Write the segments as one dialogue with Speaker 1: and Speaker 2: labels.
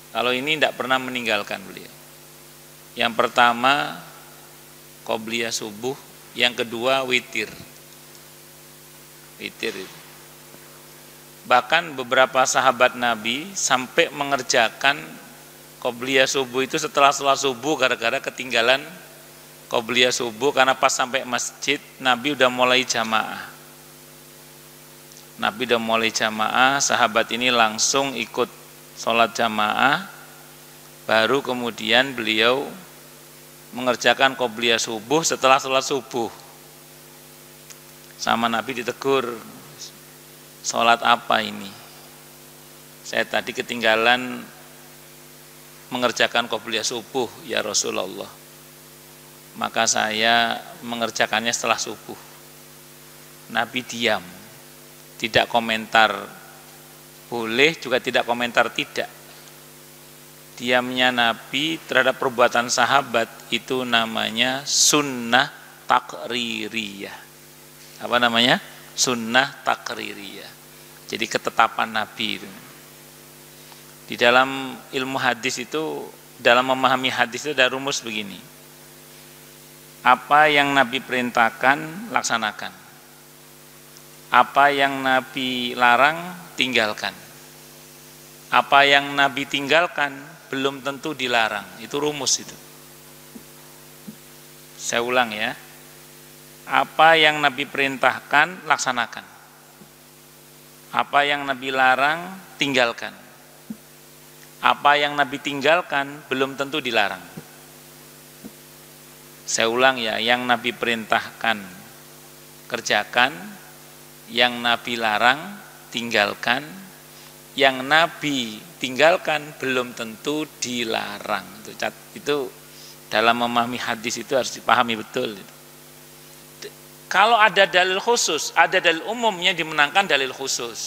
Speaker 1: Kalau ini tidak pernah meninggalkan beliau. Yang pertama qobliyah subuh, yang kedua witir. Witir itu. Bahkan beberapa sahabat Nabi sampai mengerjakan qobliyah subuh itu setelah sholat subuh gara-gara ketinggalan qobliyah subuh, karena pas sampai masjid Nabi udah mulai jamaah. Nabi udah mulai jamaah, sahabat ini langsung ikut sholat jamaah, baru kemudian beliau mengerjakan qobliyah subuh setelah sholat subuh. Sama Nabi ditegur, sholat apa ini? Saya tadi ketinggalan mengerjakan qobliyah subuh ya Rasulullah, maka saya mengerjakannya setelah subuh. Nabi diam, tidak komentar boleh, juga tidak komentar tidak. Diamnya Nabi terhadap perbuatan sahabat itu namanya sunnah takririyah. Apa namanya? Sunnah takririyah. Jadi ketetapan Nabi itu. Di dalam ilmu hadis itu, dalam memahami hadis itu ada rumus begini. Apa yang Nabi perintahkan, laksanakan. Apa yang Nabi larang, tinggalkan. Apa yang Nabi tinggalkan belum tentu dilarang. Itu rumus itu. Saya ulang ya. Apa yang Nabi perintahkan, laksanakan. Apa yang Nabi larang, tinggalkan. Apa yang Nabi tinggalkan belum tentu dilarang. Saya ulang ya, yang Nabi perintahkan, kerjakan. Yang Nabi larang, tinggalkan. Yang Nabi tinggalkan belum tentu dilarang. Itu dalam memahami hadis itu harus dipahami betul. Kalau ada dalil khusus, ada dalil umumnya dimenangkan dalil khusus.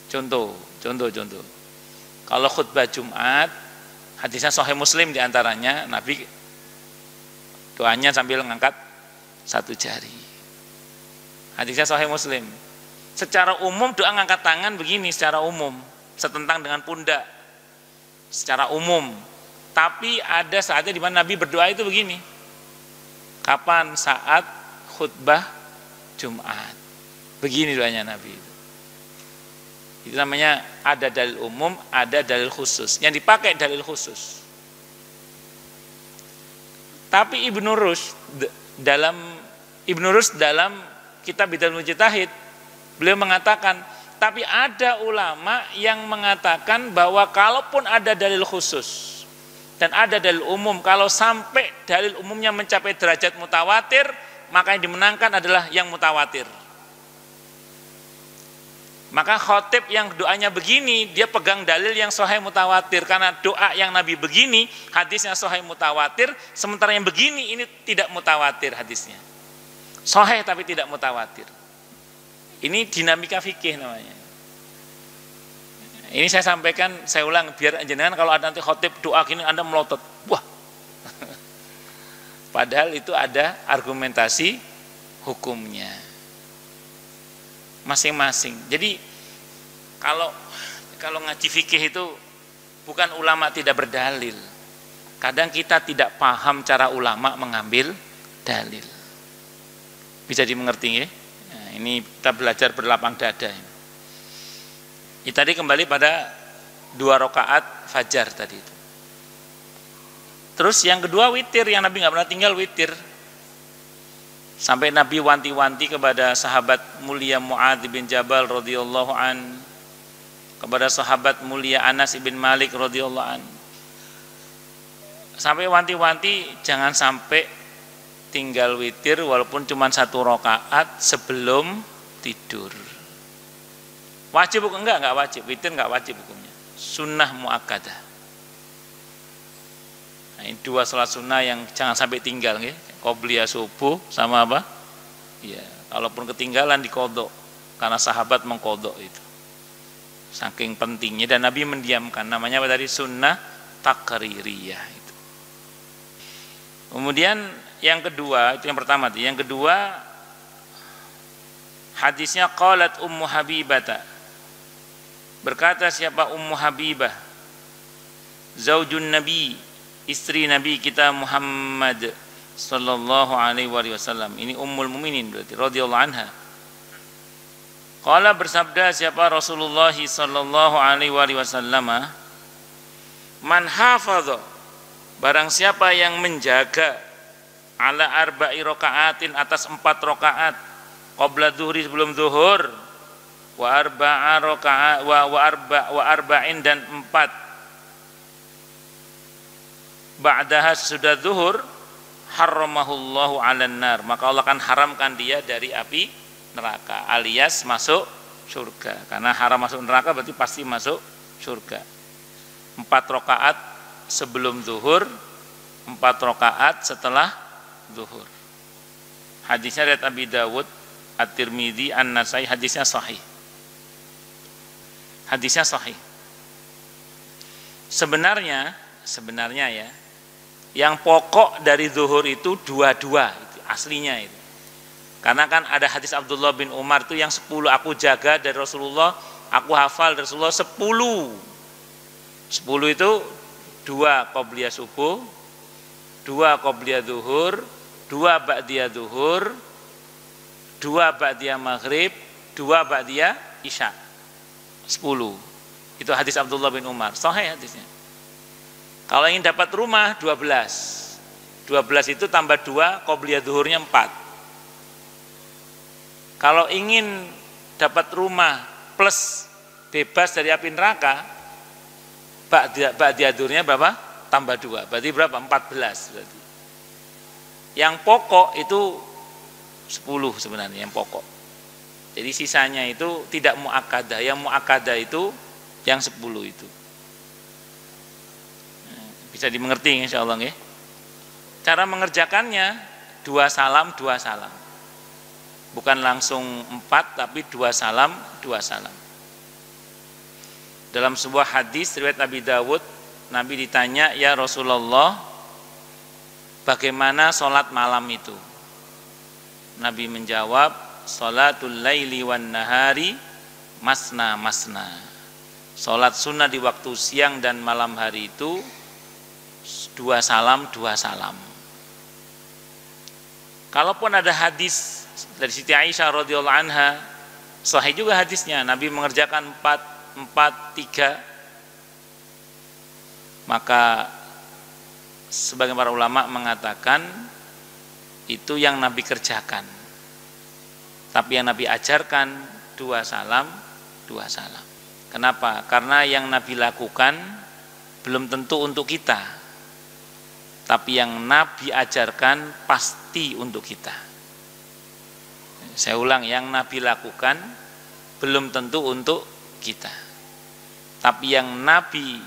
Speaker 1: Contoh. Kalau khutbah Jumat, hadisnya Sahih Muslim diantaranya, Nabi doanya sambil mengangkat satu jari. Hadisnya Sahih Muslim. Secara umum doa ngangkat tangan begini secara umum, setentang dengan pundak. Secara umum. Tapi ada saatnya di mana Nabi berdoa itu begini. Kapan? Saat khutbah Jumat. Begini doanya Nabi itu. Itu namanya ada dalil umum, ada dalil khusus. Yang dipakai dalil khusus. Tapi Ibnu Rushd dalam kitab Bidayahul Mujtahid, beliau mengatakan, tapi ada ulama yang mengatakan bahwa kalaupun ada dalil khusus dan ada dalil umum, kalau sampai dalil umumnya mencapai derajat mutawatir, maka yang dimenangkan adalah yang mutawatir. Maka khotib yang doanya begini, dia pegang dalil yang sahih mutawatir, karena doa yang Nabi begini, hadisnya sahih mutawatir, sementara yang begini ini tidak mutawatir hadisnya. Sahih tapi tidak mutawatir. Ini dinamika fikih namanya. Ini saya sampaikan, saya ulang biar jenengan kalau ada nanti khotib doa gini Anda melotot. Wah. Padahal itu ada argumentasi hukumnya. Masing-masing. Jadi kalau ngaji fikih itu bukan ulama tidak berdalil. Kadang kita tidak paham cara ulama mengambil dalil. Bisa dimengerti ya? Nah, ini kita belajar berlapang dada. Ini tadi kembali pada 2 rakaat fajar tadi itu. Terus yang kedua witir, yang Nabi nggak pernah tinggal witir. Sampai Nabi wanti-wanti kepada sahabat mulia Mu'adz bin Jabal radhiyallahu an, kepada sahabat mulia Anas bin Malik radhiyallahu an. Sampai wanti-wanti jangan sampai tinggal witir walaupun cuma 1 rakaat sebelum tidur. Wajib hukum? Enggak wajib. Witir enggak wajib hukumnya. Sunnah muakkadah. Nah, ini dua salat sunnah yang jangan sampai tinggal, nggih. Qobliyah subuh sama apa? Ya, kalaupun ketinggalan dikodok, karena sahabat mengkodok itu. Saking pentingnya, dan Nabi mendiamkan. Namanya apa tadi? Sunnah takririyah itu. Kemudian yang kedua, itu yang pertama. Yang kedua, hadisnya qalat Ummu Habibah. Berkata siapa Ummu Habibah? Zaujun Nabi, istri Nabi kita Muhammad sallallahu alaihi wasallam. Ini Ummul Mukminin berarti radhiyallahu anha. Qala bersabda siapa Rasulullah sallallahu alaihi wasallam, man hafadha, barang siapa yang menjaga ala arba'i rakaatin, atas 4 rakaat, qabla dzuhri, sebelum zuhur, wa arba'a rakaat wa arba'in, dan 4 ba'daha, sesudah zuhur, haramahullahu 'alan nar, maka Allah akan haramkan dia dari api neraka, alias masuk surga. Karena haram masuk neraka berarti pasti masuk surga. 4 rakaat sebelum zuhur, 4 rakaat setelah zuhur. Hadisnya riwayat Abi Dawud, At-Tirmidzi, An-Nasai, hadisnya sahih. Hadisnya sahih. Sebenarnya ya, yang pokok dari zuhur itu dua-dua, itu aslinya itu. Karena kan ada hadis Abdullah bin Umar itu yang 10 aku jaga dari Rasulullah, aku hafal dari Rasulullah 10. 10 itu 2 qobliyah subuh, 2 qobliyah zuhur, 2 ba'diyah zuhur, 2 ba'diyah maghrib, 2 ba'diyah isya. 10. Itu hadis Abdullah bin Umar, sahih hadisnya. Kalau ingin dapat rumah 12. 12 itu tambah 2, qobliyah zuhurnya 4. Kalau ingin dapat rumah plus bebas dari api neraka, ba'diyah zuhurnya berapa? Tambah 2. Berarti berapa? 14 berarti. Yang pokok itu 10 sebenarnya yang pokok. Jadi sisanya itu tidak muakkadah. Yang muakkadah itu yang 10 itu. Bisa dimengerti insyaallah nggih. Cara mengerjakannya 2 salam 2 salam. Bukan langsung 4 tapi 2 salam 2 salam. Dalam sebuah hadis riwayat Abi Dawud, Nabi ditanya, "Ya Rasulullah, bagaimana sholat malam itu?" Nabi menjawab, "Sholatul laili wan nahari masna masna." Sholat sunnah di waktu siang dan malam hari itu 2 salam 2 salam. Kalaupun ada hadis dari Siti Aisyah radhiyallahu anha, sahih juga hadisnya, Nabi mengerjakan 4-3, maka sebagian para ulama mengatakan itu yang Nabi kerjakan. Tapi yang Nabi ajarkan 2 salam 2 salam. Kenapa? Karena yang Nabi lakukan belum tentu untuk kita, tapi yang Nabi ajarkan pasti untuk kita. Saya ulang, yang Nabi lakukan belum tentu untuk kita, tapi yang Nabi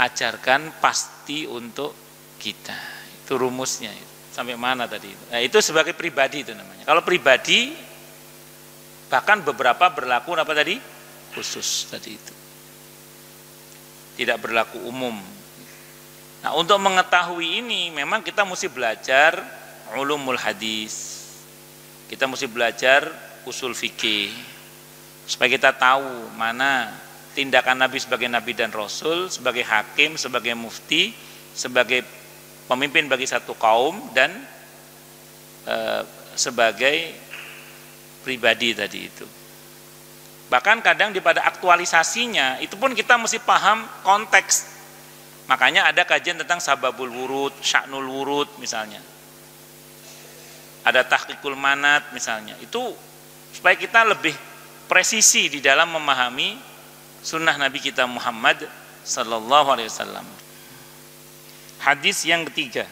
Speaker 1: ajarkan pasti untuk kita. Itu rumusnya. Sampai mana tadi? Nah, itu sebagai pribadi itu namanya. Kalau pribadi, bahkan beberapa berlaku apa tadi? Khusus tadi itu. Tidak berlaku umum. Nah, untuk mengetahui ini memang kita mesti belajar ulumul hadis. Kita mesti belajar usul fikih supaya kita tahu mana tindakan Nabi sebagai Nabi dan Rasul, sebagai hakim, sebagai mufti, sebagai pemimpin bagi satu kaum, dan sebagai pribadi tadi itu. Bahkan kadang pada aktualisasinya itu pun kita mesti paham konteks. Makanya ada kajian tentang sababul wurud, sya'nul wurud misalnya. Ada tahqiqul manat misalnya. Itu supaya kita lebih presisi di dalam memahami sunnah Nabi kita Muhammad sallallahu alaihi wasallam. Hadis yang ketiga.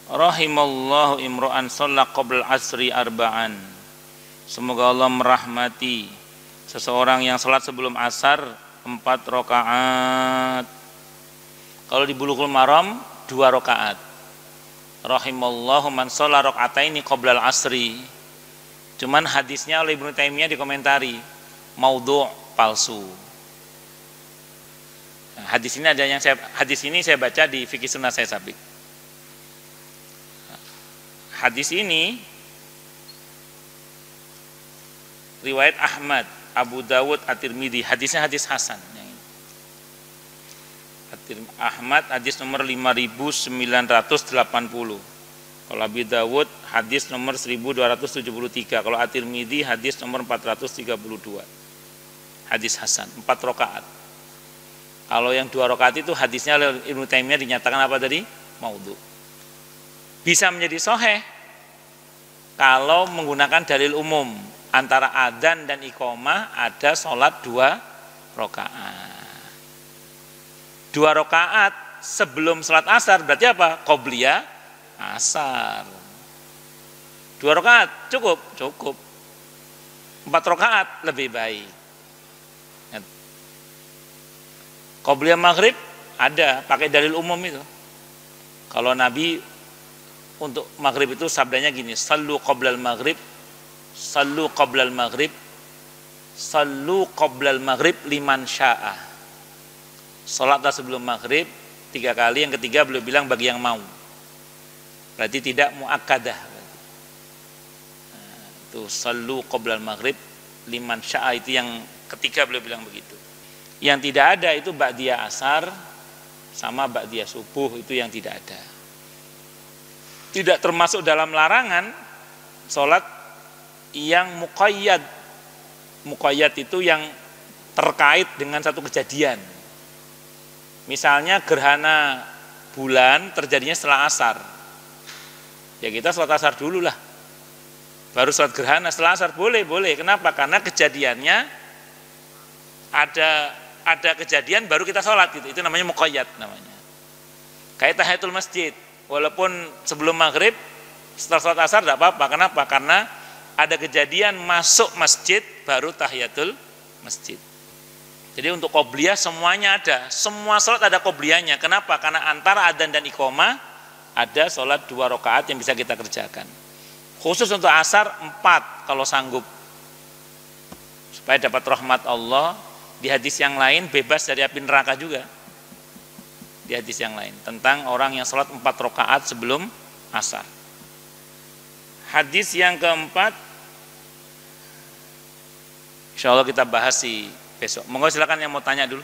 Speaker 1: Rahimallahu imro'an shalla qabla asri arba'an. Semoga Allah merahmati seseorang yang salat sebelum asar 4 rakaat. Kalau di Bulughul Maram 2 rakaat. Rahimallahu man shalla raka'ataini qoblal asri. Cuman hadisnya oleh Ibnu Taimiyah dikomentari maudhu', palsu. Nah, hadis ini saya baca di Fikih Sunnah saya sabik. Hadis ini riwayat Ahmad, Abu Dawud, At-Tirmidzi, hadisnya hadis hasan. Ahmad hadis nomor 5980. Kalau Abu Dawud hadis nomor 1273. Kalau At-Tirmidzi hadis nomor 432. Hadis hasan, 4 rakaat. Kalau yang 2 rakaat itu hadisnya oleh Ibnu Taimiyah dinyatakan apa tadi? Maudhu'. Bisa menjadi sahih kalau menggunakan dalil umum. Antara adzan dan iqamah ada sholat 2 rakaat. 2 rakaat sebelum sholat asar berarti apa? Qobliyah asar. 2 rakaat cukup. 4 rakaat lebih baik. Qobliyah maghrib ada, pakai dalil umum itu. Kalau Nabi untuk maghrib itu sabdanya gini, sallu qoblal maghrib, sallu qoblal maghrib, sallu qoblal maghrib liman sya'a. Salatlah sebelum maghrib 3 kali, yang ketiga beliau bilang bagi yang mau. Berarti tidak muakkadah. Itu sallu qoblal maghrib liman sya'a, itu yang ketiga beliau bilang begitu. Yang tidak ada itu ba'diyah asar sama ba'diyah subuh, itu yang tidak ada. Tidak termasuk dalam larangan sholat yang muqayyad. Muqayyad itu yang terkait dengan satu kejadian. Misalnya gerhana bulan terjadinya setelah asar. Ya kita sholat asar dulu lah. Baru sholat gerhana setelah asar boleh. Kenapa? Karena kejadiannya ada kejadian baru kita sholat gitu. Itu namanya muqayyad namanya. Kayak tahiyatul masjid. Walaupun sebelum maghrib, setelah sholat asar tidak apa-apa. Kenapa? Karena ada kejadian masuk masjid baru tahiyatul masjid. Jadi untuk qobliyah semuanya ada. Semua sholat ada qobliyahnya. Kenapa? Karena antara adzan dan iqamah ada sholat 2 rakaat yang bisa kita kerjakan. Khusus untuk asar 4 kalau sanggup. Supaya dapat rahmat Allah. Di hadis yang lain bebas dari api neraka juga. Di hadis yang lain tentang orang yang sholat 4 rakaat sebelum asar. Hadis yang keempat, insya Allah kita bahas besok. Monggo silakan yang mau tanya dulu.